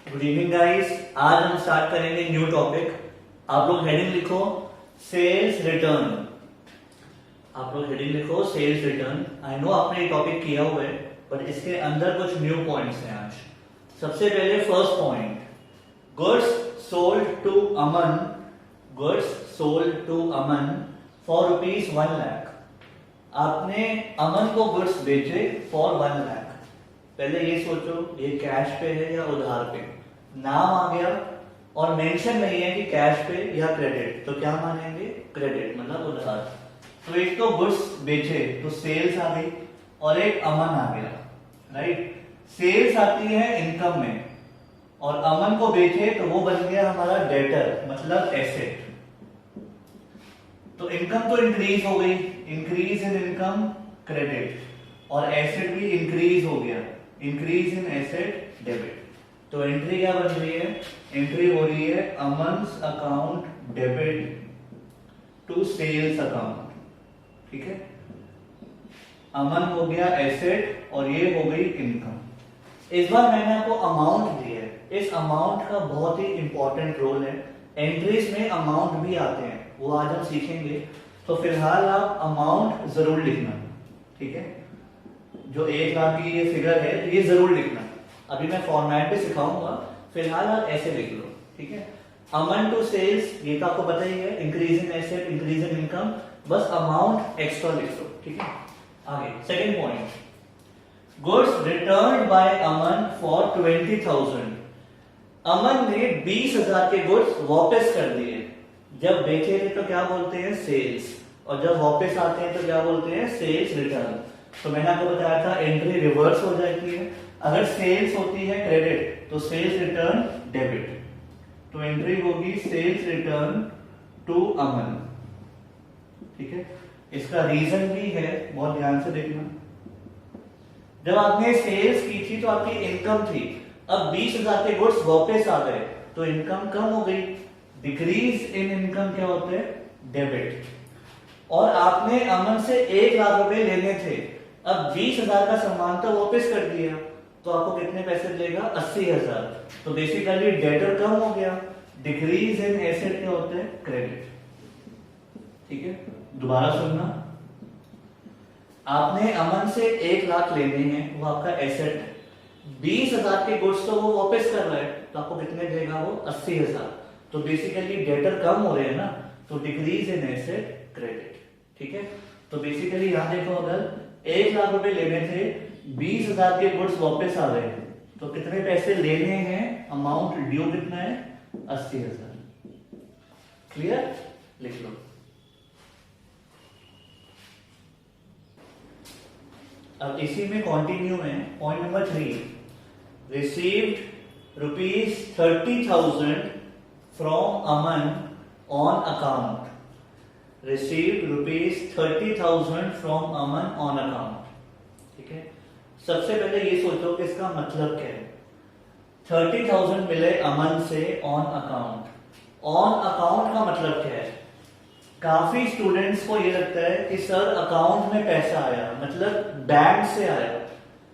Good evening guys. आज हम start करेंगे न्यू टॉपिक। आप लोग हेडिंग लिखो सेल्स रिटर्न। आप लोग हेडिंग लिखो सेल्स रिटर्न। आई नो आपने ये टॉपिक किया हुआ है, बट इसके अंदर कुछ न्यू पॉइंट्स हैं आज। सबसे पहले first point, goods sold to Aman, goods sold to Aman for ₹1 lakh. आपने अमन को गुड्स बेचे फॉर 1 लाख। पहले ये सोचो ये कैश पे है या उधार पे। नाम आ गया और मेंशन नहीं है कि कैश पे या क्रेडिट, तो क्या मानेंगे? क्रेडिट, मतलब उधार। तो एक तो गुड्स बेचे तो सेल्स आ गई और एक अमन आ गया, राइट। सेल्स आती है इनकम में और अमन को बेचे तो वो बन गया हमारा डेटर, मतलब एसेट। तो इनकम तो इंक्रीज हो गई, इंक्रीज इन इनकम क्रेडिट, और एसेट भी इंक्रीज हो गया, इंक्रीज इन एसेट डेबिट। तो एंट्री क्या बन रही है? एंट्री हो रही है Aman's account debit to sales account, ठीक है। अमन हो गया एसेट और ये हो गई इनकम। इस बार मैंने आपको अमाउंट दी है, इस अमाउंट का बहुत ही इंपॉर्टेंट रोल है। एंट्रीज में अमाउंट भी आते हैं, वो आज हम सीखेंगे। तो फिलहाल आप अमाउंट जरूर लिखना, ठीक है। जो 1 लाख की ये फिगर है ये जरूर लिखना। अभी मैं फॉर्मेट भी सिखाऊंगा, फिलहाल आप ऐसे लिख लो, ठीक है। अमन टू सेल्स, ये तो आपको पता ही है, increase in asset, increase in income, बस अमाउंट एक्स्ट्रा लिख लो, ठीक है। आगे second point, goods returned by Aman for 20,000। Aman ने 20,000 के गुड्स वापस कर दिए। जब बेचे थे तो क्या बोलते हैं? सेल्स, और जब वापस आते हैं तो क्या बोलते हैं? Sales return. तो मैंने आपको बताया था एंट्री रिवर्स हो जाती है। अगर सेल्स होती है क्रेडिट तो सेल्स रिटर्न डेबिट, तो एंट्री होगी सेल्स रिटर्न टू अमन, ठीक है। इसका रीजन भी है, बहुत ध्यान से देखना। जब आपने सेल्स की थी तो आपकी इनकम थी, अब 20,000 के गुड्स वापस आ गए तो इनकम कम हो गई। डिक्रीज इन इनकम क्या होता है? डेबिट। और आपने अमन से 1 लाख रुपए लेने थे, अब 20,000 का सामान तो वापस कर दिया, तो आपको कितने पैसे देगा? 80,000। तो बेसिकली डेटर कम हो गया। डिक्रीज इन एसेट क्या होता है? क्रेडिट, ठीक है। दोबारा सुनना, आपने अमन से 1 लाख लेने हैं, वो आपका एसेट है। 20,000 के गुड्स तो वो वापस कर रहा है, तो आपको कितने देगा वो? 80,000। तो बेसिकली डेटर कम हो रहे हैं ना, तो डिक्रीज इन एसेट क्रेडिट, ठीक है। तो बेसिकली यहां देखो, अगर 1 लाख रुपए लेने थे, 20,000 के गुड्स वापस आ गए, तो कितने पैसे लेने हैं? अमाउंट ड्यू कितना है? 80,000। क्लियर? लिख लो। अब इसी में कंटिन्यू है। Point number 3, received ₹30,000 from Aman on account. Received ₹30,000 from Aman on account, ठीक है। सबसे पहले ये सोचो कि इसका मतलब क्या है। 30,000 मिले अमन से ऑन अकाउंट। ऑन अकाउंट का मतलब क्या है? काफी स्टूडेंट्स को ये लगता है कि सर अकाउंट में पैसा आया, मतलब बैंक से आया।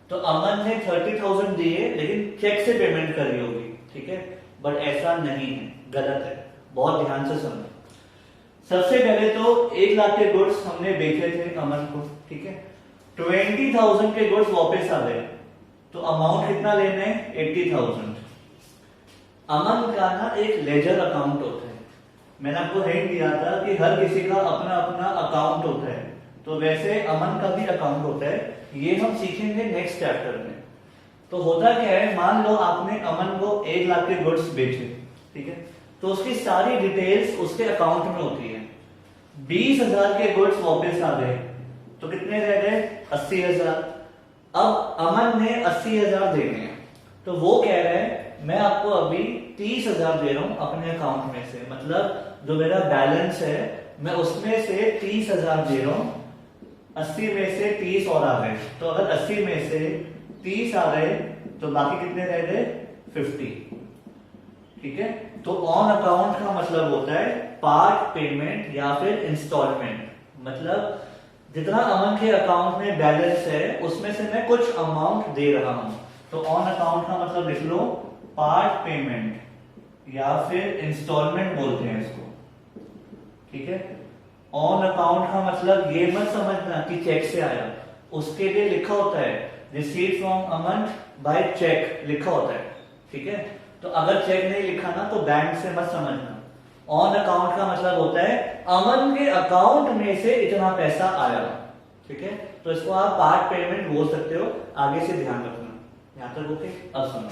तो अमन ने 30,000 दिए लेकिन चेक से पेमेंट करी होगी, ठीक है। बट ऐसा नहीं है, गलत है। बहुत ध्यान से सुनना। सबसे पहले तो 1 लाख के गुड्स हमने बेचे थे अमन को, ठीक है। 20,000 के गुड्स वापस आ गए, तो अमाउंट कितना लेना है? 80,000। अमन का ना एक लेजर अकाउंट होता है। मैंने आपको हिंट दिया था कि हर किसी का अपना अपना अकाउंट होता है, तो वैसे अमन का भी अकाउंट होता है। ये हम सीखेंगे नेक्स्ट चैप्टर में। तो होता क्या है, मान लो आपने अमन को 1 लाख के गुड्स बेचे, ठीक है, तो उसकी सारी डिटेल्स उसके अकाउंट में होती है। 20,000 के गुड्स वापस आ गए, तो कितने रह गए? 80,000। अब अमन ने 80,000 देने हैं, तो वो कह रहा है मैं आपको अभी 30,000 दे रहा हूं अपने अकाउंट में से, मतलब जो मेरा बैलेंस है मैं उसमें से 30,000 दे रहा हूं। 80 में से 30 और आ गए, तो अगर 80 में से 30 आ गए तो बाकी कितने रह गए? 50, ठीक है। तो ऑन अकाउंट का मतलब होता है पार्ट पेमेंट या फिर इंस्टॉलमेंट, मतलब जितना अमन के अकाउंट में बैलेंस है उसमें से मैं कुछ अमाउंट दे रहा हूं। तो ऑन अकाउंट का मतलब लिख लो पार्ट पेमेंट या फिर इंस्टॉलमेंट बोलते हैं इसको, ठीक है। ऑन अकाउंट का मतलब ये मत समझना कि चेक से आया, उसके लिए लिखा होता है receive from Aman by cheque लिखा होता है, ठीक है। तो अगर चेक नहीं लिखा ना तो बैंक से मत समझना। ऑन अकाउंट का मतलब होता है अमन के अकाउंट में से इतना पैसा आया, ठीक है। तो इसको आप पार्ट पेमेंट बोल सकते हो, आगे से ध्यान रखना। यहां तक ओके। अब सुनो,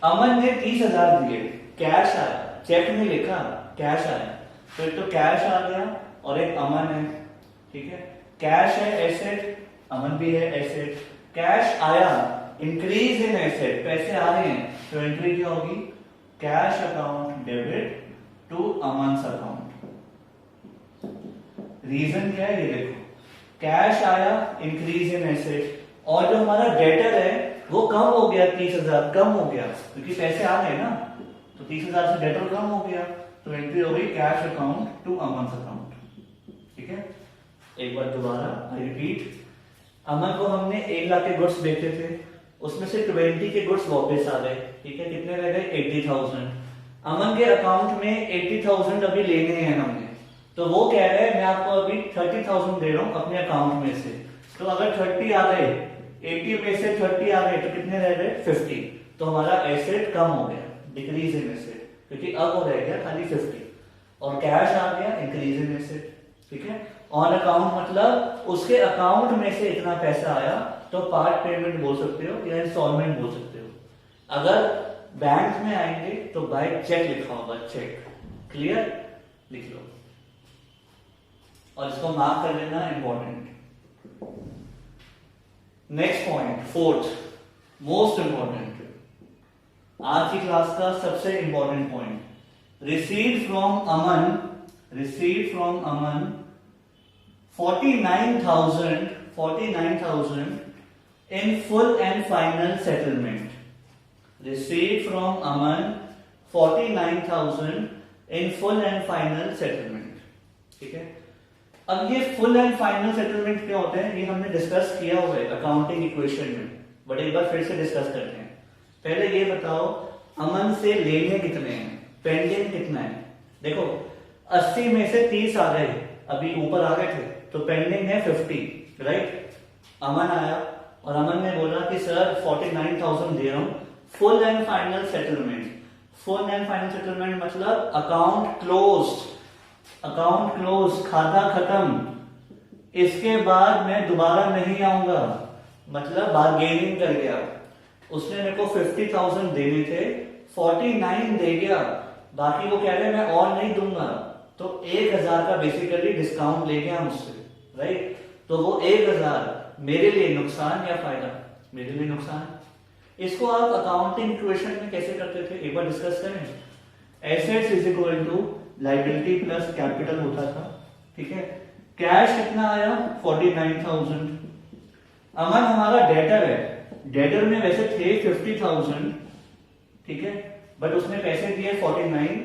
अमन ने 30,000 दिए, कैश आया, चेक में लिखा कैश आया, तो एक तो कैश आ गया और एक अमन है, ठीक है। कैश है एसेट, अमन भी है एसेट। कैश आया, इंक्रीज इन एसेट, पैसे आ रहे हैं, तो एंट्री क्या होगी, cash account debit to Aman's account. Reason क्या है ये देखो, कैश आया, इंक्रीज इन एसेट, और जो हमारा डेटर है वो कम हो गया, 30,000 कम हो गया क्योंकि पैसे आ गए ना, तो 30,000 से डेटर कम हो गया, तो एंट्री हो गई cash account to Aman's account, ठीक है। एक बार दोबारा आई रिपीट, अमन को हमने 1 लाख के गुड्स बेचे थे, उसमें से 20 के गुड्स वापस आ गए, ठीक है। कितने रह गए, 80,000। अमन के अकाउंट में 80,000 अभी लेने हैं हमने, तो वो कह रहे हैं मैं आपको अभी 30,000 दे रहा हूं अपने अकाउंट में से। तो अगर 30 आ गए, 80 में से 30 आ गए, तो कितने रह गए, 50। तो हमारा एसेट कम हो गया, डिक्रीज इन एसेट, क्योंकि अब वो रह गया खाली 50, और कैश आ गया, इंक्रीज इन एसेट, ठीक है। ऑन अकाउंट मतलब उसके अकाउंट में से इतना पैसा आया, तो पार्ट पेमेंट बोल सकते हो या इंस्टॉलमेंट बोल सकते हो। अगर बैंक में आएंगे तो बाय चेक लिखा होगा, चेक, क्लियर, लिख लो और इसको मार्क कर लेना, important. Next point, fourth most important, आज की क्लास का सबसे important point, receive from Aman 49,000 in full and final settlement. Received from Aman 49,000 in full and final settlement. ठीक है। अब ये फुल एंड फाइनल सेटलमेंट क्या होते हैं, ये हमने डिस्कस किया हुआ है अकाउंटिंग इक्वेशन में, बट एक बार फिर से डिस्कस करते हैं। पहले ये बताओ अमन से लेने कितने हैं, पेंडिंग कितना है। देखो 80 में से 30 आ गए, अभी ऊपर आ गए थे, तो पेंडिंग है 50, राइट। अमन आया और अमन ने बोला कि सर 49,000 दे रहा हूं, full and final settlement. Full and final settlement मतलब अकाउंट क्लोज, अकाउंट क्लोज, खाता खत्म, इसके बाद मैं दोबारा नहीं आऊंगा, मतलब बार्गेनिंग कर गया। उसने मेरे को 50,000 देने थे, 49 दे गया, बाकी वो कह रहे मैं और नहीं दूंगा, तो 1,000 का बेसिकली डिस्काउंट ले गया मुझसे, राइट। तो वो 1,000 मेरे लिए नुकसान या फायदा, मेरे लिए नुकसान। इसको आप अकाउंटिंग इक्वेशन में कैसे करते थे एक बार डिस्कस करें। Assets is equal to liability plus capital होता था, ठीक है। कैश कितना आया, 49,000। अमन हमारा डेटर है, डेटर में वैसे थे 50,000, ठीक है, बट उसने पैसे दिए 49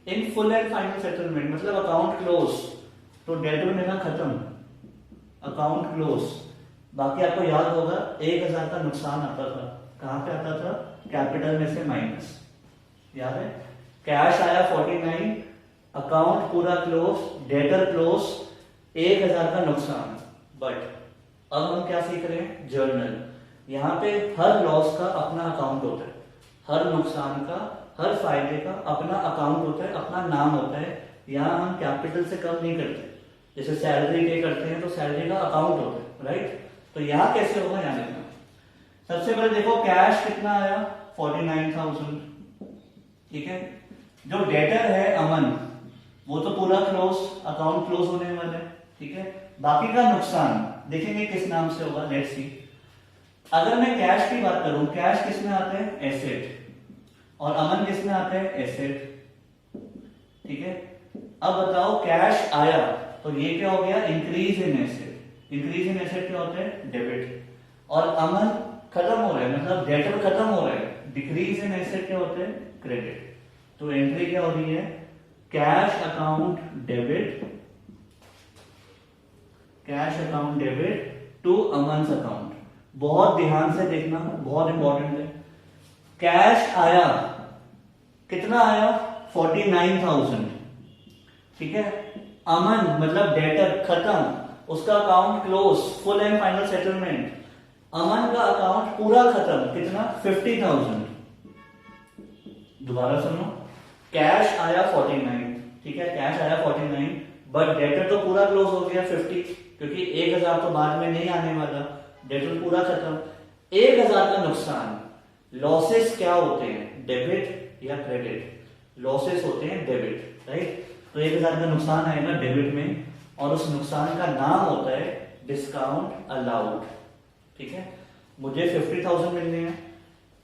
इन फुल एंड फाइनल सेटलमेंट, मतलब अकाउंट क्लोज, तो डेटर मेरा खत्म, अकाउंट क्लोज। बाकी आपको याद होगा 1,000 का नुकसान आता था, कहां पे आता था, कैपिटल में से माइनस, याद है। कैश आया 49, अकाउंट पूरा क्लोज, डेटर क्लोज, 1,000 का नुकसान। बट अब हम क्या सीख रहे हैं, जर्नल। यहां पे हर लॉस का अपना अकाउंट होता है, हर नुकसान का, हर फायदे का अपना अकाउंट होता है, अपना नाम होता है। यहां हम कैपिटल से कम नहीं करते, जैसे सैलरी पे करते हैं तो सैलरी का अकाउंट होता है, राइट। तो यहां कैसे होगा, यहां देखना। सबसे पहले देखो कैश कितना आया, 49,000, ठीक है। जो डेटर है अमन, वो तो पूरा क्लोज, अकाउंट क्लोज होने वाला है, ठीक है। बाकी का नुकसान देखेंगे किस नाम से होगा, लेट्स सी। अगर मैं कैश की बात करूं, कैश किस में आते हैं, एसेट, और अमन किस में आते हैं, एसेट, ठीक है। अब बताओ कैश आया तो ये क्या हो गया, increase in asset. Increase in asset क्या होता है, डेबिट, और अमन खत्म हो रहा है, मतलब डेटर खत्म हो रहा है, डिक्रीज इन एसेट क्या होते हैं, क्रेडिट। तो एंट्री क्या हो रही है, cash account debit, cash account debit to Aman's account. बहुत ध्यान से देखना, बहुत इंपॉर्टेंट है। कैश आया, कितना आया? 49,000, ठीक है। अमन मतलब डेटर खत्म, उसका account close, full and final settlement. Aman का अकाउंट पूरा खत्म, कितना? 50,000। दोबारा सुनो, कैश आया 49, ठीक है, कैश आया 49, बट डेटर तो पूरा क्लोज हो गया 50, क्योंकि 1,000 तो बाद में नहीं आने वाला, डेटर पूरा खत्म। 1,000 का नुकसान। लॉसेस क्या होते हैं, डेबिट या क्रेडिट? लॉसेस होते हैं डेबिट, राइट। तो 1,000 का नुकसान आएगा डेबिट में, और उस नुकसान का नाम होता है डिस्काउंट अलाउड, ठीक है। मुझे 50,000 मिलने हैं,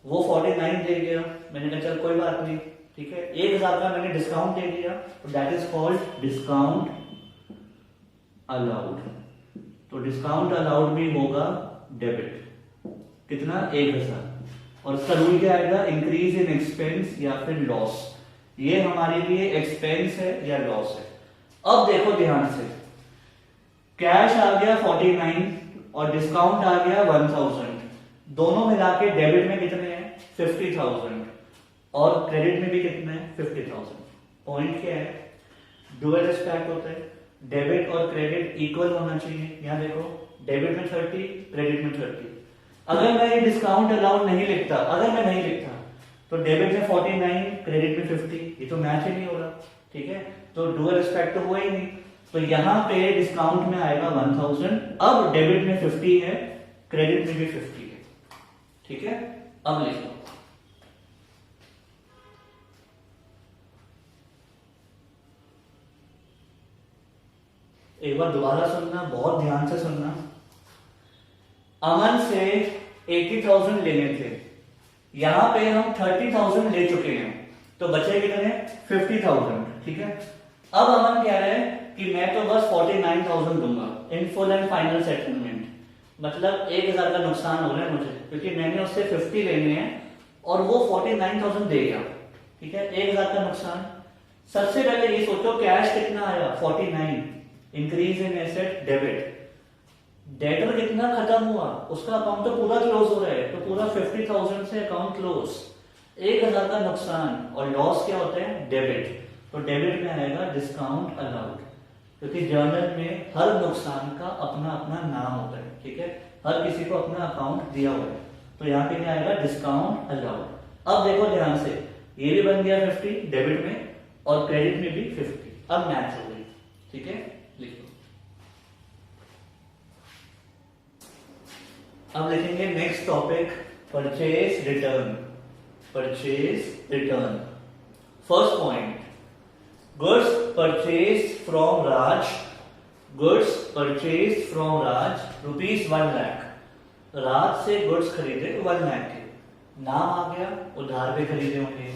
वो 49 दे गया, मैंने कहा चल कोई बात नहीं, ठीक है, 1,000 का मैंने डिस्काउंट दे दिया, तो that is called discount allowed. तो डिस्काउंट अलाउड भी होगा डेबिट, कितना? 1,000। और इसका रूल क्या आएगा? इंक्रीज इन एक्सपेंस या फिर लॉस। ये हमारे लिए एक्सपेंस है या लॉस है। अब देखो ध्यान से, कैश आ गया 49 और डिस्काउंट आ गया 1,000, दोनों मिला के डेबिट में कितने हैं? 50,000, और क्रेडिट में भी कितने हैं? 50,000। पॉइंट क्या है? डुअल एस्पेक्ट होता है, डेबिट और क्रेडिट इक्वल होना चाहिए। यहां देखो, डेबिट में 30, क्रेडिट में 30। अगर मैं ये डिस्काउंट अलाउड नहीं लिखता, अगर मैं नहीं लिखता, तो डेबिट में 49, क्रेडिट में 50, ये तो मैच ही नहीं हो रहा, ठीक है। तो डुअल एस्पेक्ट तो हुआ ही नहीं। तो यहां पे डिस्काउंट में आएगा 1,000, अब डेबिट में 50 है, क्रेडिट में भी 50 है, ठीक है। अब लिख लो, एक बार दोबारा सुनना, बहुत ध्यान से सुनना। अमन से 80,000 लेने थे, यहां पे हम 30,000 ले चुके हैं, तो बचे कितने? 50,000, ठीक है। अब अमन कह रहे हैं कि मैं तो बस 49,000 दूंगा इन फुल एंड फाइनल सेटलमेंट, मतलब 1,000 का नुकसान हो रहा है मुझे, क्योंकि मैंने उससे 50 लेने हैं और वो 49,000 दे गया, ठीक है, 1,000 का नुकसान। सबसे पहले ये सोचो, कैश कितना आया? 49, increase in asset debit. Debtor कितना खत्म हुआ? उसका अकाउंट तो पूरा क्लोज हो रहा है, तो पूरा 50,000 से अकाउंट क्लोज, 1,000 का नुकसान। और लॉस क्या होता है? डेबिट। तो डेबिट में आएगा डिस्काउंट अलाउड, क्योंकि जर्नल में हर नुकसान का अपना अपना नाम होता है, ठीक है, हर किसी को अपना अकाउंट दिया हुआ है। तो यहाँ पे क्या आएगा? Discount allowed. अब देखो ध्यान से, ये भी बन गया 50 डेबिट में, और क्रेडिट में भी 50, अब मैच हो गई, ठीक है। लिख लो। अब लिखेंगे next topic, purchase return. Purchase return. First point, goods purchase from Raj, goods purchase from Raj ₹1 lakh. Raj से गुड्स खरीदे 1 लाख के, नाम आ गया, उधार पे खरीदे होंगे।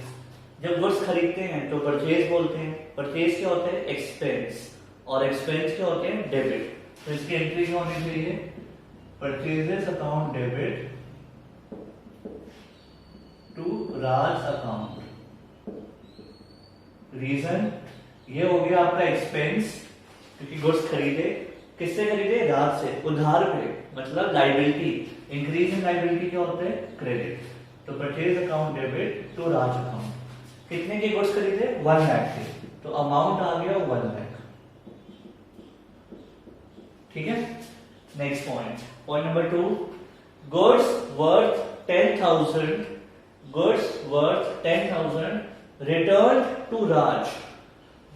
जब गुड्स खरीदते हैं तो परचेज बोलते हैं। परचेज क्या होता है? एक्सपेंस, और एक्सपेंस क्या होते हैं? डेबिट। तो इसकी एंट्री क्या होनी चाहिए? Purchases account debit to Raj account. Reason ये हो गया आपका एक्सपेंस, क्योंकि गुड्स खरीदे, किससे खरीदे? राज से, उधार पे, मतलब लाइबिलिटी। इंक्रीज इन लाइबिलिटी क्या होता है? क्रेडिट। तो purchase account debit to Raj account. कितने के गुड्स खरीदे? 1 लाख के, तो अमाउंट आ गया 1 लाख, ठीक है। Next point, point number 2, goods worth 10,000, goods worth 10,000 return to Raj.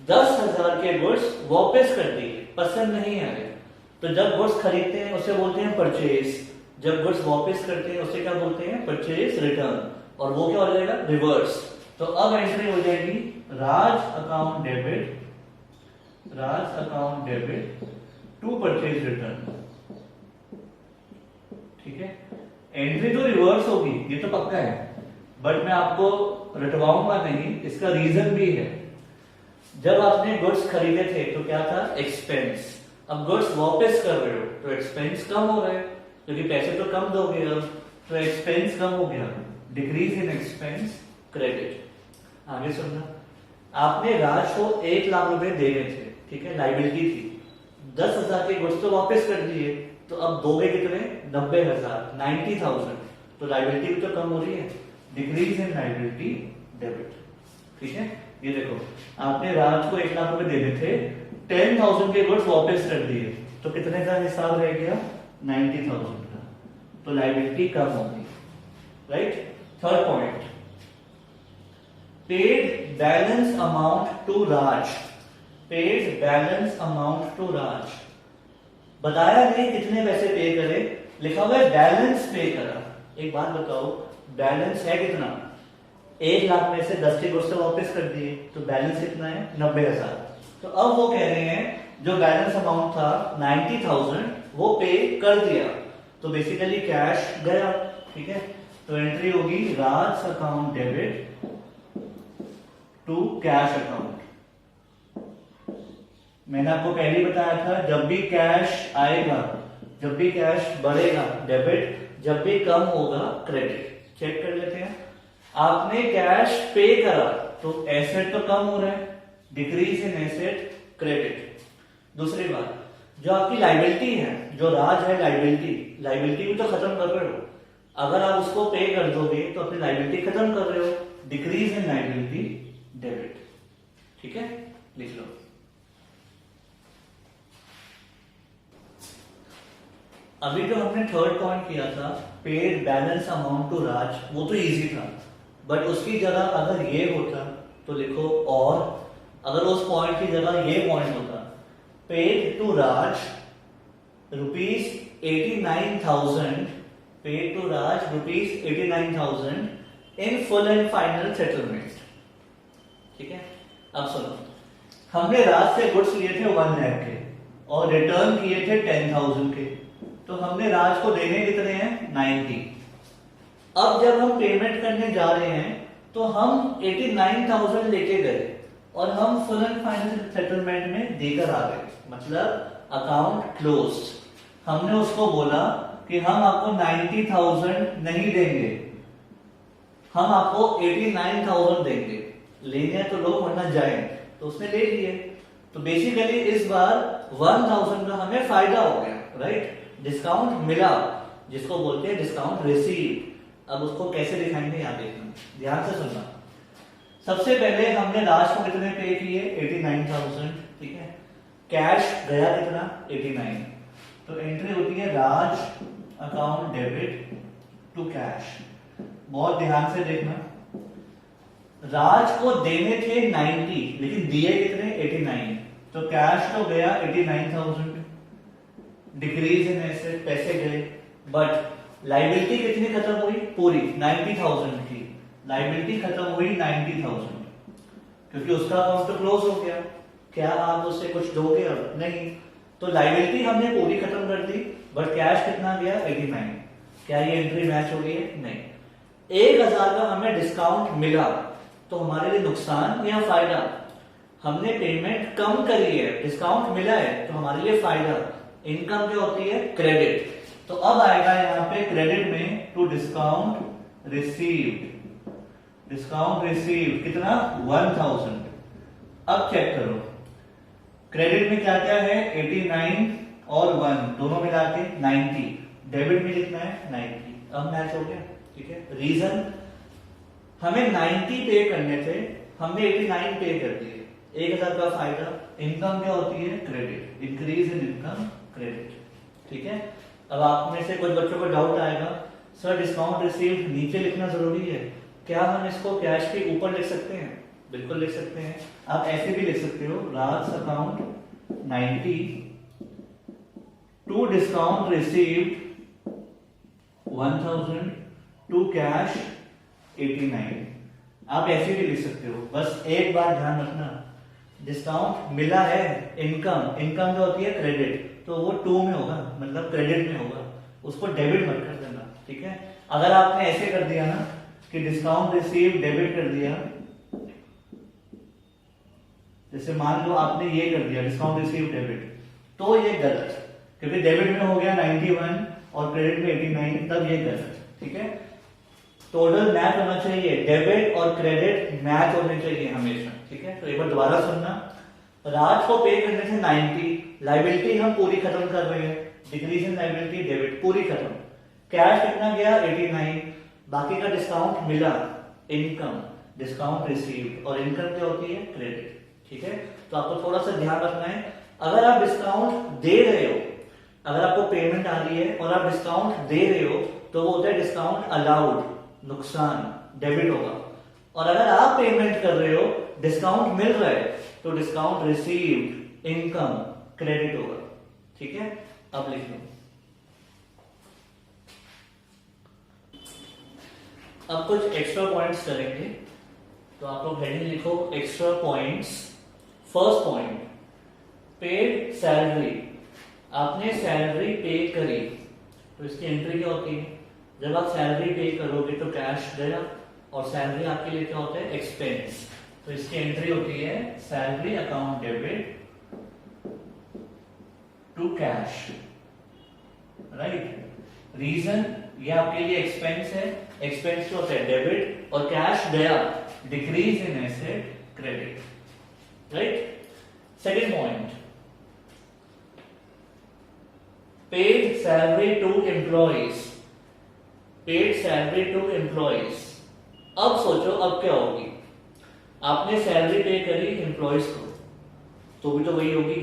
10,000 के गुड्स वापस कर दिए, पसंद नहीं आए। तो जब गुड्स खरीदते हैं उसे बोलते हैं परचेज, जब गुड्स वापस करते हैं उसे क्या बोलते हैं? Purchase return. और वो क्या हो जाएगा? रिवर्स। तो अब एंट्री हो जाएगी Raj account debit, Raj account debit to purchase return, ठीक है। एंट्री तो रिवर्स होगी, ये तो पक्का है, बट मैं आपको रटवाऊंगा नहीं, इसका रीजन भी है। जब आपने गुड्स खरीदे थे तो क्या था? एक्सपेंस। अब गुड्स वापस कर रहे हो तो एक्सपेंस कम हो रहा है, क्योंकि पैसे तो कम दोगे अब, तो एक्सपेंस कम हो गया, डिक्रीज इन एक्सपेंस, क्रेडिट। आगे सुनना, आपने राज को 1 लाख रुपए देने थे, ठीक है, लाइबिलिटी थी। 10,000 के गुड्स तो वापस कर दिए, तो अब दोगे कितने, 90,000, 90,000, तो लाइबिलिटी भी तो कम हो रही है, डिक्रीज इन लाइबिलिटी डेबिट। ठीक है, ये देखो आपने राज को 1 लाख रुपए देने थे, 10,000 के गुड्स वापस कर दिए, तो कितने का हिसाब रह गया, 90,000 का, तो लाइबिलिटी कम होगी, right. Third point, paid balance amount to Raj, paid balance amount to Raj, बताया नहीं कितने पैसे पे करे, लिखा हुआ है बैलेंस पे करा। एक बात बताओ, बैलेंस है कितना, 1 लाख में से 10 के गुड्स वापस कर दिए, तो बैलेंस कितना है, 90,000। तो अब वो कह रहे हैं जो बैलेंस अमाउंट था 90,000 वो पे कर दिया, तो बेसिकली कैश गया। ठीक है, तो एंट्री होगी Raj account debit to cash account. मैंने आपको पहले ही बताया था, जब भी कैश आएगा, जब भी कैश बढ़ेगा डेबिट, जब भी कम होगा क्रेडिट। चेक कर लेते हैं, आपने कैश पे करा तो एसेट तो कम हो रहा है, डिक्रीज इन एसेट क्रेडिट। दूसरी बात, जो आपकी लाइबिलिटी है, जो राज है लाइबिलिटी भी तो खत्म कर रहे हो, अगर आप उसको पे कर दोगे तो अपनी लाइबिलिटी खत्म कर रहे हो, डिक्रीज इन लाइबिलिटी डेबिट। ठीक है, लिख लो। अभी जो हमने थर्ड पॉइंट किया था, पेड बैलेंस अमाउंट टू राज, वो तो इजी था, बट उसकी जगह अगर ये होता तो लिखो और, अगर उस पॉइंट की जगह ये पॉइंट होता, paid to Raj ₹89,000, paid to Raj ₹89,000 in full and final settlement. ठीक है, अब सुनो, हमने राज से गुड्स लिए थे 1 लाख के और रिटर्न किए थे 10,000 के, तो हमने राज को देने कितने हैं, 90। अब जब हम पेमेंट करने जा रहे हैं तो हम 89,000 लेके गए और हम फुल एंड फाइनल सेटलमेंट में देकर आ गए, मतलब अकाउंट क्लोज्ड। हमने उसको बोला कि हम आपको 90,000 नहीं देंगे, हम आपको 89,000 देंगे, लेने तो लोग वरना जाए, तो उसने ले लिए। तो बेसिकली इस बार 1,000 का हमें फायदा हो गया, राइट, डिस्काउंट मिला, जिसको बोलते हैं डिस्काउंट रिसीव। अब उसको कैसे दिखाएंगे यहाँ देखना, ध्यान से सुनना। सबसे पहले हमने राज को कितने पे किए, 89,000। ठीक है, कैश गया कितना, 89, तो एंट्री होती है राज अकाउंट डेबिट टू कैश। बहुत ध्यान से देखना, राज को देने थे 90 लेकिन दिए कितने, 89, तो कैश तो गया 89,000, डिक्रीज इन एसेट, पैसे गए, बट लाइबिलिटी कितनी खत्म हुई, पूरी 90,000 की लाइबिलिटी खत्म हुई 90,000, क्योंकि उसका अकाउंट तो क्लोज हो गया। क्या आप उससे कुछ दोगे, अब नहीं, तो लाइबिलिटी हमने पूरी खत्म कर दी, बट कैश कितना गया, 89। क्या ये एंट्री मैच हो रही है, नहीं। 1,000 का हमें डिस्काउंट मिला, तो हमारे लिए नुकसान या फायदा, हमने पेमेंट कम करी है, डिस्काउंट मिला है, तो हमारे लिए फायदा। इनकम जो होती है क्रेडिट, तो अब आएगा यहाँ पे क्रेडिट में to discount received, discount receive कितना, 1,000। अब चेक करो, क्रेडिट में क्या क्या है, 89 और 1 दोनों मिला के 90, डेबिट में कितना है, 90। अब मैच हो गया। ठीक है, रीजन, हमें 90 पे करने थे, हमने 89 पे कर दिए, 1,000 का फायदा। इनकम क्या होती है, credit, increase in income credit. ठीक है, अब आप में से कुछ बच्चों को डाउट आएगा, सर डिस्काउंट रिसीव्ड नीचे लिखना जरूरी है, क्या हम इसको कैश के ऊपर लिख सकते हैं, बिल्कुल लिख सकते हैं। आप ऐसे भी लिख सकते हो, Raj account 90 to discount received 1,000 to cash 89, आप ऐसे भी लिख सकते हो। बस एक बार ध्यान रखना, डिस्काउंट मिला है, इनकम, इनकम जो होती है क्रेडिट, तो वो 2 में होगा, मतलब क्रेडिट में होगा, उसको डेबिट मत कर देना। ठीक है, अगर आपने ऐसे कर दिया ना कि डिस्काउंट रिसीव डेबिट कर दिया, जैसे मान लो आपने ये कर दिया डिस्काउंट रिसीव डेबिट, तो ये गलत, क्योंकि डेबिट में हो गया 91 और क्रेडिट में 89, तब ये गलत। ठीक है, टोटल मैच होना चाहिए, डेबिट और क्रेडिट मैच होने चाहिए हमेशा। ठीक है, तो एक बार दोबारा सुनना, राज को पे करने थे 90, लाइबिलिटी हम पूरी खत्म कर रहे हैं, डिक्रीज इन लायबिलिटी डेबिट, पूरी खत्म। कैश कितना गया 89, बाकी का डिस्काउंट मिला इनकम, डिस्काउंट रिसीव्ड, और इनकम क्या होती है क्रेडिट। ठीक है, तो आपको थोड़ा सा ध्यान रखना है, अगर आप डिस्काउंट दे रहे हो, अगर आपको पेमेंट आ रही है और आप डिस्काउंट दे रहे हो तो वो होता है डिस्काउंट अलाउड, नुकसान, डेबिट होगा। और अगर आप पेमेंट कर रहे हो, डिस्काउंट मिल रहा है, तो डिस्काउंट रिसीव्ड, इनकम, क्रेडिट होगा। ठीक है, अब लिख लो। अब कुछ एक्स्ट्रा पॉइंट्स करेंगे, तो आप लोग हेडिंग लिखो extra points. First point, paid salary, आपने सैलरी पे करी, तो इसकी एंट्री क्या होती है? जब आप सैलरी पे करोगे तो कैश गया, और सैलरी आपके लिए क्या होता है एक्सपेंस, तो इसकी एंट्री होती है salary account debit to cash, right. Reason, ये आपके लिए एक्सपेंस है, एक्सपेंस जो होता है डेबिट, और कैश गया decrease in asset credit, right. Second point, paid salary to employees, paid salary to employees. अब सोचो अब क्या होगी, आपने सैलरी पे करी एम्प्लॉइज को, तो भी तो वही होगी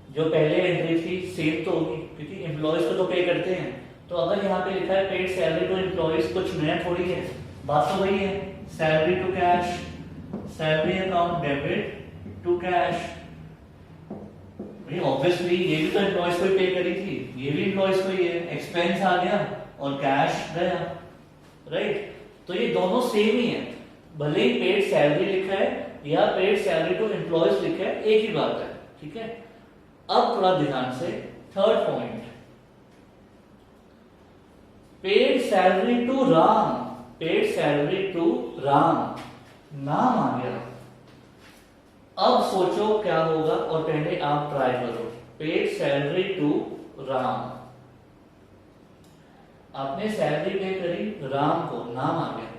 जो पहले एंट्री थी, सेम तो होगी, क्योंकि एम्प्लॉइज को तो पे करते हैं। तो अगर यहाँ पे लिखा है पेड सैलरी टू एम्प्लॉइज, कुछ नया थोड़ी है, बात तो वही है, salary to cash, salary account debit to cash. Obviously ये भी तो एम्प्लॉइज को पे करी थी, ये भी एम्प्लॉइज को ही है, एक्सपेंस आ गया और कैश गया, राइट। तो ये दोनों सेम ही है, भले ही पेड सैलरी लिखा है या पेड सैलरी टू एम्प्लॉइज लिखा है, एक ही बात है। ठीक है, अब थोड़ा ध्यान से third point, paid salary to Ram, paid salary to Ram, नाम आ गया। अब सोचो क्या होगा, और पहले आप ट्राई करो। पेड सैलरी टू राम, आपने सैलरी पे करी राम को, नाम आ गया।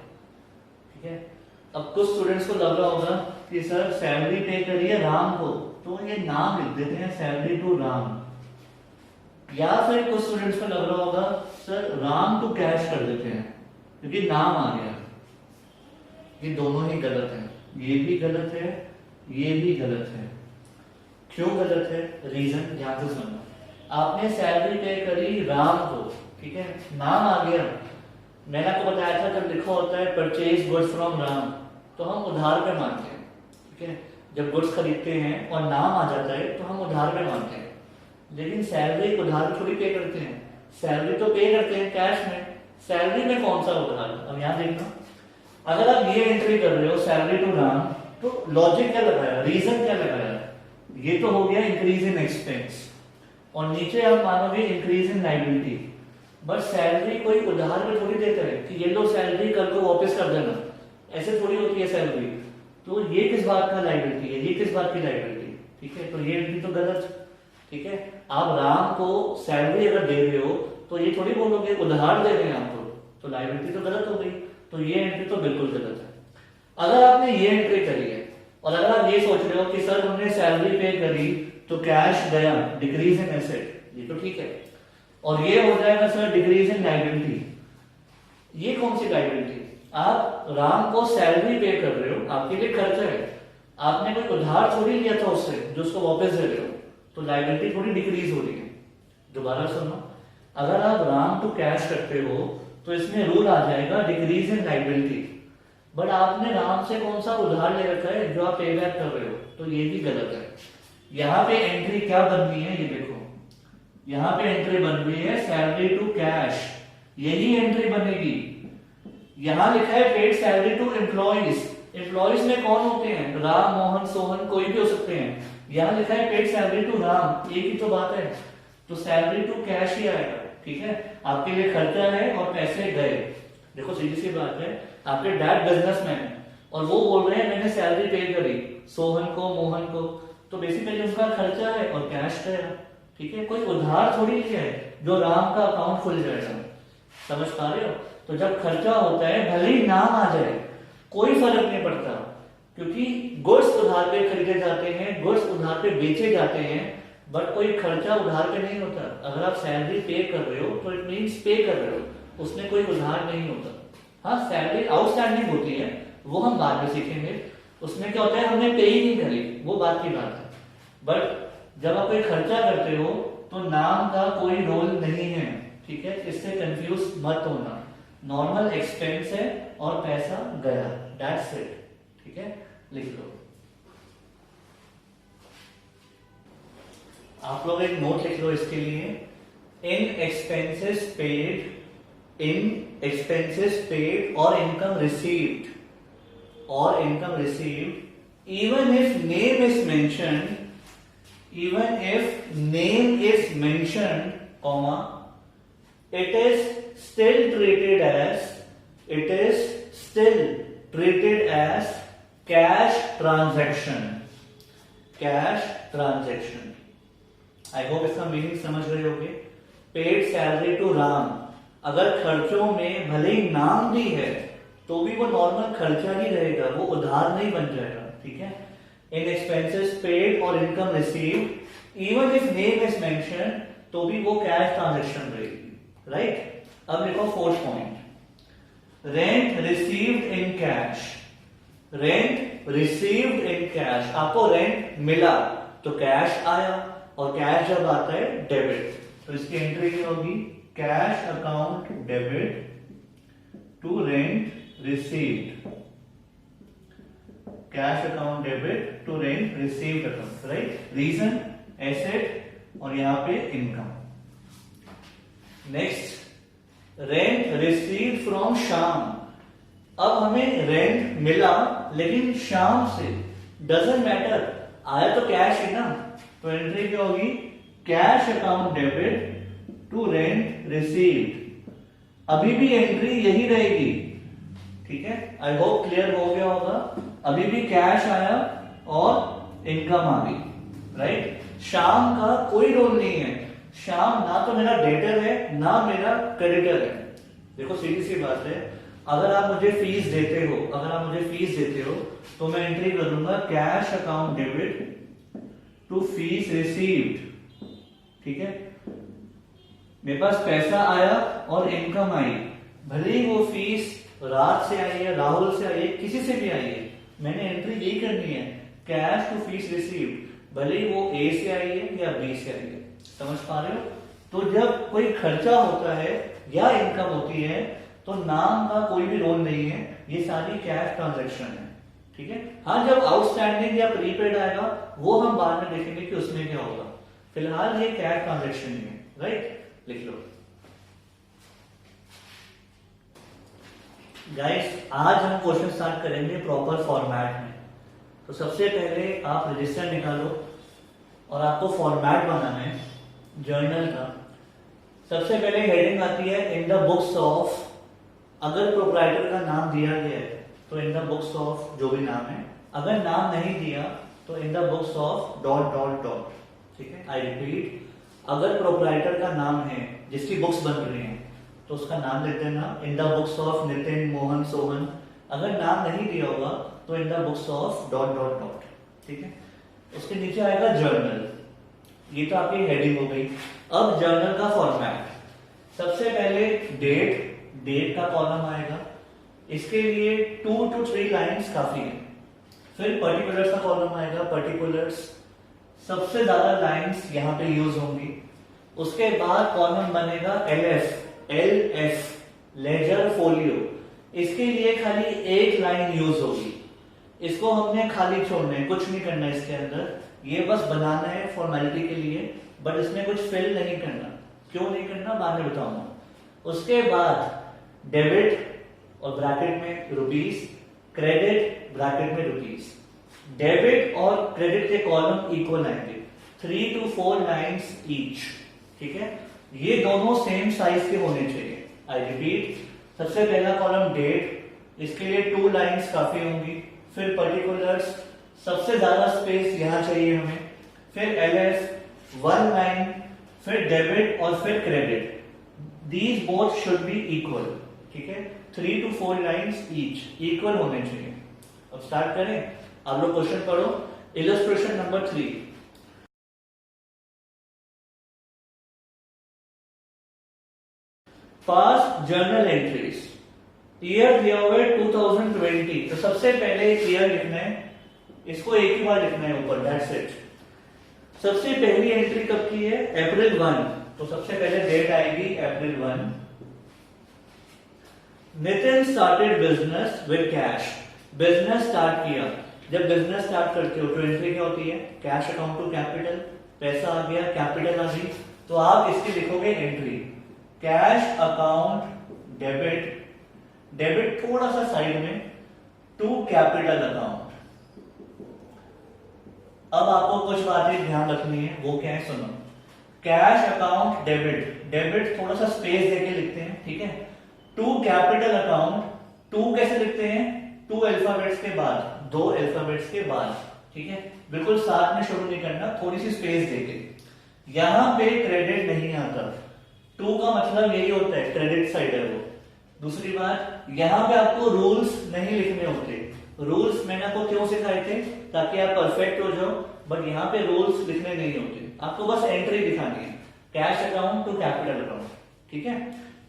ठीक है, अब कुछ स्टूडेंट्स को लग रहा होगा कि सर सैलरी पे करी है राम को, तो ये नाम लिख देते हैं सैलरी टू राम, या फिर कुछ स्टूडेंट्स को लग रहा होगा सर राम टू कैश कर देते हैं, क्योंकि नाम आ गया। ये दोनों ही गलत है, ये भी गलत है, ये भी गलत है। क्यों गलत है? रीजन ध्यान से सुनना। आपने सैलरी पे करी राम को, ठीक है, नाम आ गया। मैंने आपको बताया था जब लिखा होता है परचेज गुड्स फ्रॉम राम, तो हम उधार पे मानते हैं। ठीक है, जब गुड्स खरीदते हैं और नाम आ जाता है तो हम उधार पे मानते हैं, लेकिन सैलरी उधार थोड़ी पे करते हैं, सैलरी तो पे करते हैं कैश में, सैलरी में कौन सा उधार? अब यहाँ देखना, अगर आप ये एंट्री कर रहे हो सैलरी टू राम, तो लॉजिक क्या लगाया, रीजन क्या लगाया? ये तो हो गया इंक्रीज इन एक्सपेंस, और नीचे आप मानोगे increase in liability. But salary कोई उधार में थोड़ी देता है कि ये लो सैलरी कल को वापस कर देना, ऐसे थोड़ी होती है सैलरी। तो ये किस बात का लायबिलिटी है, ये किस बात की लायबिलिटी? ठीक है, तो ये एंट्री तो गलत। ठीक है, आप राम को सैलरी अगर दे रहे हो तो ये थोड़ी बोलोगे उधार दे रहे हैं आपको, तो लायबिलिटी तो गलत हो गई, तो ये एंट्री तो बिल्कुल गलत है। अगर आपने ये एंट्री करी है और अगर आप ये सोच रहे हो कि सर हमने सैलरी पे करी तो कैश गया, डिक्रीज इन एसेट, ये तो ठीक है, और ये हो जाएगा सर डिक्रीज इन लायबिलिटी। ये कौन सी लायबिलिटी? आप राम को सैलरी पे कर रहे हो, आपके लिए खर्चा है, आपने कोई उधार थोड़ी लिया था उससे जो उसको वापस दे रहे हो, तो लायबिलिटी थोड़ी डिक्रीज हो रही है। दोबारा सुनो, अगर आप राम टू कैश करते हो तो इसमें रूल आ जाएगा डिक्रीज इन लायबिलिटी, बट आपने राम से कौन सा उधार ले रखा है जो आप पे बैक कर रहे हो, तो ये भी गलत है। यहाँ पे एंट्री क्या बन रही है, ये देखो, यहाँ पे एंट्री बन रही है सैलरी टू कैश, यही एंट्री बनेगी। यहाँ लिखा है paid salary to employees, employees में कौन होते हैं? राम, मोहन, सोहन, कोई भी हो सकते हैं। यहाँ लिखा है पेड सैलरी टू राम, एक ही तो बात है, तो सैलरी टू कैश ही आएगा। ठीक है, आपके लिए खर्चा है और पैसे गए। देखो सीधी सी बात है, आपके डैड बिजनेसमैन और वो बोल रहे हैं मैंने सैलरी पे करी सोहन को, मोहन को, तो बेसिकली उनका खर्चा है और कैश गया। ठीक है, कोई उधार थोड़ी लिया है जो राम का अकाउंट खुल जाएगा। समझ पा रहे हो? तो जब खर्चा होता है भले ही नाम आ जाए कोई फर्क नहीं पड़ता, क्योंकि गुड्स उधार पे खरीदे जाते हैं, गुड्स उधार पे बेचे जाते हैं, बट कोई खर्चा उधार पे नहीं होता। अगर आप सैलरी पे कर रहे हो तो इट मीन्स पे कर रहे हो, उसमें कोई उधार नहीं होता। हाँ, सैलरी आउटस्टैंडिंग होती है, वो हम बाद में सीखेंगे। उसमें क्या होता है, हमने पे ही नहीं करी, वो बात की बात है। बट जब आप कोई खर्चा करते हो तो नाम का कोई रोल नहीं है, ठीक है, इससे कंफ्यूज मत होना। नॉर्मल एक्सपेंस है और पैसा गया, दैट्स इट, ठीक है। लिख लो, आप लोग एक नोट लिख लो इसके लिए। इन एक्सपेंसेस पेड, इन एक्सपेंसेस पेड और इनकम रिसीव्ड, और income received, even if name is mentioned, even if name is mentioned, comma, it is still treated as cash transaction, cash transaction। I hope इसका meaning समझ रहे होगे। Paid salary to Ram, अगर खर्चों में भले ही नाम भी है तो भी वो नॉर्मल खर्चा ही रहेगा, वो उधार नहीं बन जाएगा, ठीक है। इन एक्सपेंसेस पेड और income received, even if name is mentioned, तो भी वो कैश ट्रांजैक्शन रहेगी, राइट। अब देखो fourth point, rent received in cash, rent received in cash. आपको रेंट मिला तो कैश आया, और कैश जब आता है डेबिट, तो इसकी एंट्री क्या होगी, cash account debit to rent received, cash account debit to rent received account, right. Reason asset और यहां पे income. Next, rent received from Shyam. अब हमें रेंट मिला लेकिन श्याम से, डजंट मैटर, आया तो कैश है ना, तो एंट्री क्या होगी, cash account debit to rent received. अभी भी एंट्री यही रहेगी, ठीक है। आई होप क्लियर हो गया होगा। अभी भी कैश आया और इनकम आ गई, राइट। श्याम का कोई रोल नहीं है, श्याम ना तो मेरा डेटर है ना मेरा क्रेडिटर है। देखो सीधी सी बात है, अगर आप मुझे फीस देते हो, अगर आप मुझे फीस देते हो तो मैं एंट्री करूंगा cash account debit to fees received, ठीक है। मेरे पास पैसा आया और इनकम आई, भले ही वो फीस रात से आई है, राहुल से आई है, किसी से भी आई है, मैंने एंट्री यही करनी है, कैश टू फीस रिसीव्ड, भले ही वो ए से आई है या बी से आई है। समझ पा रहे हो? तो जब कोई खर्चा होता है या इनकम होती है तो नाम का कोई भी रोल नहीं है, ये सारी कैश ट्रांजैक्शन है, ठीक है। हाँ, जब आउटस्टैंडिंग या प्रीपेड आएगा वो हम बाद में देखेंगे कि उसमें क्या होगा, फिलहाल ये कैश ट्रांजैक्शन ही है, राइट। लिख लो गाइस, आज हम क्वेश्चन स्टार्ट करेंगे प्रॉपर फॉर्मेट में। तो सबसे पहले आप रजिस्टर निकालो और आपको फॉर्मेट बनाना है जर्नल का। सबसे पहले हेडिंग आती है इन द बुक्स ऑफ, अगर प्रोप्राइटर का नाम दिया गया है तो इन द बुक्स ऑफ जो भी नाम है, अगर नाम नहीं दिया तो in the books of dot dot dot, ठीक है। आई रिपीट, अगर प्रोप्राइटर का नाम है जिसकी बुक्स बन रही हैं तो उसका नाम लिख देना in the books of Nitin, Mohan, Sohan. अगर नाम नहीं दिया होगा तो in the books of dot dot dot, ठीक है। उसके नीचे आएगा जर्नल, ये तो आपकी हेडिंग हो गई। अब जर्नल का फॉर्मेट, सबसे पहले डेट, डेट का कॉलम आएगा, इसके लिए 2 to 3 लाइन्स काफी है। फिर पर्टिकुलर्स का कॉलम आएगा, पर्टिकुलर्स, सबसे ज्यादा लाइन्स यहां पे यूज होंगी। उसके बाद कॉलम बनेगा LF, लेजर फोलियो, इसके लिए खाली एक लाइन यूज होगी, इसको हमने खाली छोड़ना है, कुछ नहीं करना इसके अंदर, ये बस बनाना है फॉर्मेलिटी के लिए, बट इसमें कुछ फिल नहीं करना। क्यों नहीं करना बाद में बताऊंगा। उसके बाद डेबिट और ब्रैकेट में रुपीस, क्रेडिट ब्रैकेट में रुपीस। डेबिट और क्रेडिट के कॉलम इक्वल आएंगे, 3 to 4 लाइन्स ईच, ठीक है। ये दोनों सेम साइज के होने चाहिए। आई रिपीट, सबसे पहला कॉलम डेट, इसके लिए 2 लाइन्स काफी होंगी। फिर पर्टिकुलर्स, सबसे ज्यादा स्पेस यहां चाहिए हमें। फिर LF 1 लाइन, फिर डेबिट और फिर credit, these both should be equal, ठीक है। 3 to 4 लाइन्स ईच इक्वल होने चाहिए। अब स्टार्ट करें, आप लोग क्वेश्चन पढ़ो। Illustration number 3, fast journal entries, year दिया हुआ है 2020, तो सबसे पहले ईयर लिखना है, इसको एक ही बार लिखना है ऊपर, दैट्स इट। सबसे पहली एंट्री कब की है? अप्रैल 1, तो सबसे पहले डेट आएगी अप्रैल 1। Nitin started business with cash, business start किया। जब बिजनेस स्टार्ट करते हो तो एंट्री क्या होती है? कैश अकाउंट टू कैपिटल, पैसा आ गया, कैपिटल आ गई, तो आप इसकी लिखोगे entry cash account debit, debit थोड़ा सा साइड में, टू कैपिटल अकाउंट। अब आपको कुछ बातें ध्यान रखनी है, वो क्या है सुनो। कैश अकाउंट डेबिट, डेबिट थोड़ा सा स्पेस देके लिखते हैं, ठीक है। टू कैपिटल अकाउंट, टू कैसे लिखते हैं? 2 अल्फाबेट्स के बाद, 2 अल्फाबेट्स के बाद, ठीक है। बिल्कुल साथ में शुरू नहीं करना, थोड़ी सी स्पेस देके। यहां पे क्रेडिट नहीं आता, 2 का मतलब यही होता है क्रेडिट साइड है वो। दूसरी बात, यहां पे आपको रूल्स नहीं लिखने होते। रूल्स मैंने आपको क्यों सिखाए थे? ताकि आप परफेक्ट हो जाओ, बट यहाँ पे रूल्स लिखने नहीं होते, आपको बस एंट्री दिखानी है, cash account to capital account, ठीक है।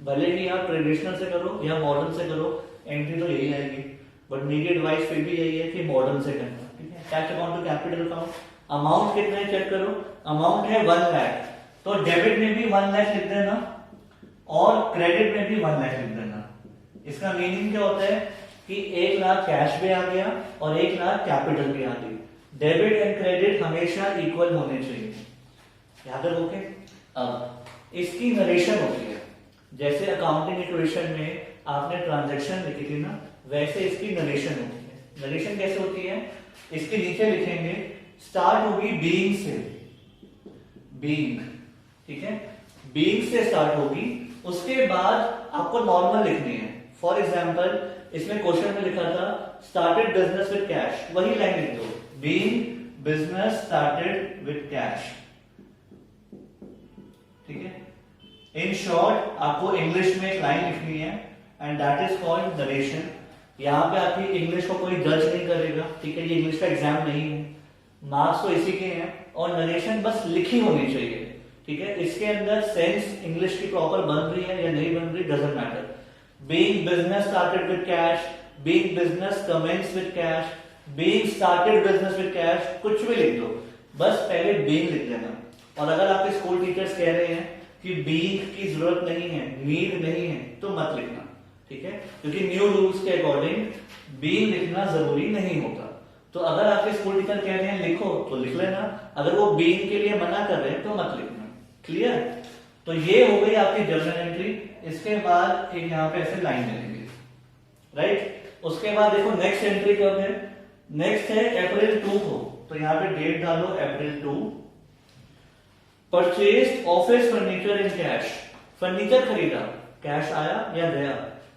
भले ही आप ट्रेडिशनल से करो या मॉडर्न से करो, एंट्री तो यही आएगी, बट मेरी एडवाइस फिर भी यही है कि मॉडर्न से करना, ठीक है। Cash account to capital account, amount कितना है चेक करो, अमाउंट है 1 लाख, तो डेबिट में भी 1 लाख लिख देना और क्रेडिट में भी 1 लाख लिख देना। इसका मीनिंग क्या होता है कि 1 लाख कैश भी आ गया और 1 लाख कैपिटल भी आ गई। डेबिट एंड क्रेडिट हमेशा इक्वल होने चाहिए, याद रखोगे। अब इसकी नरेशन होती है, जैसे अकाउंटिंग इक्वेशन में आपने ट्रांजैक्शन लिखी थी ना, वैसे इसकी नरेशन होती है। नरेशन कैसे होती है? इसके नीचे लिखेंगे, स्टार्ट होगी बीइंग से, बीइंग, ठीक है, बीइंग से स्टार्ट होगी, उसके बाद आपको नॉर्मल लिखनी है। फॉर एग्जाम्पल इसमें क्वेश्चन में लिखा था स्टार्टेड बिजनेस विद कैश, वही लाइन लिख दो, being business started with cash, ठीक है। इन शॉर्ट आपको इंग्लिश में एक लाइन लिखनी है and that is called narration. यहां पे आपकी इंग्लिश को कोई जज नहीं करेगा, ठीक है, ये इंग्लिश का एग्जाम नहीं है, मार्क्स तो इसी के हैं, और नरेशन बस लिखी होनी चाहिए, ठीक है। इसके अंदर सेंस इंग्लिश की प्रॉपर बन रही है या नहीं बन रही, doesn't matter. Being business started with cash, being business commence with cash, being started business with cash, कुछ भी लिख दो, बस पहले बीइंग लिख देना। और अगर आपके स्कूल टीचर्स कह रहे हैं कि बीइंग की जरूरत नहीं है, नीड नहीं है, तो मत लिखना, ठीक है, क्योंकि न्यू रूल्स के अकॉर्डिंग बीइंग लिखना जरूरी नहीं होता। तो अगर आपके स्कूल टीचर कह रहे हैं लिखो तो लिख लेना, अगर वो बीइंग के लिए मना कर रहे हैं तो मत लिखना, क्लियर। तो ये हो गई आपकी जर्नल एंट्री। इसके बाद एक यहाँ पे ऐसे लाइन लेंगे, राइट। उसके बाद देखो नेक्स्ट एंट्री कब है? नेक्स्ट है अप्रैल 2 को, तो यहाँ पे डेट डालो अप्रैल 2। Purchase office furniture in cash, furniture खरीदा, कैश आया या गया?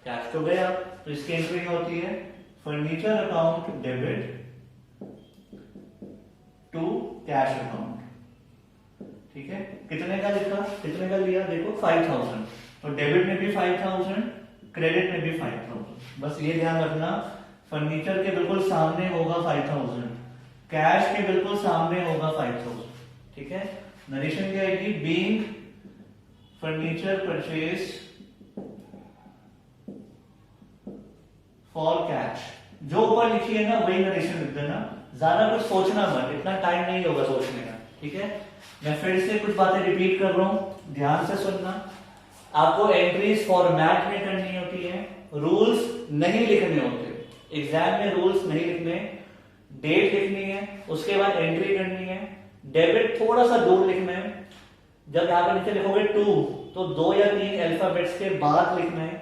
कैश तो गया, तो इसकी एंट्री होती है furniture account debit to cash account, ठीक है। कितने का लिखा, कितने का लिया? देखो 5000, तो डेबिट में भी 5000, क्रेडिट में भी 5000। बस ये ध्यान रखना, फर्नीचर के बिल्कुल सामने होगा 5000, कैश के बिल्कुल सामने होगा 5000, ठीक है। नरेशन क्या आएगी? Being furniture purchase for cash, जो ऊपर लिखी है ना वही नरेशन लिख देना, ज्यादा कुछ सोचना मत, इतना टाइम नहीं होगा सोचने का, ठीक है। मैं फिर से कुछ बातें रिपीट कर रहा हूं, ध्यान से सुनना। आपको एंट्रीज फॉर्मेट में करनी होती है, रूल्स नहीं लिखने होते, एग्जाम में रूल्स नहीं लिखने, डेट लिखनी है, उसके बाद एंट्री करनी है, डेबिट थोड़ा सा दूर लिखना है, जब यहां पर नीचे लिखोगे 2 तो 2 या 3 अल्फाबेट्स के बाद लिखना है,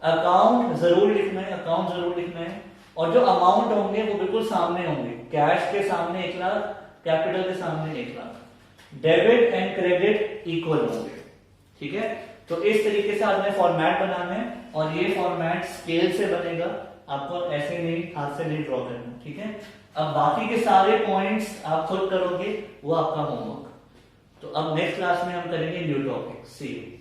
अकाउंट जरूर लिखना है, अकाउंट जरूर लिखना है, और जो अमाउंट होंगे वो बिल्कुल सामने होंगे, कैश के सामने 1 लाख, कैपिटल के सामने 1 lakh, debit and credit equal होंगे, ठीक है। तो इस तरीके से आपने फॉर्मेट बनाना है, और ये फॉर्मेट स्केल से बनेगा, आपको ऐसे नहीं हाथ से नहीं ड्रॉ करना, ठीक है। अब बाकी के सारे पॉइंट्स आप खुद करोगे, वो आपका होमवर्क। तो अब नेक्स्ट क्लास में हम करेंगे न्यू टॉपिक। C you.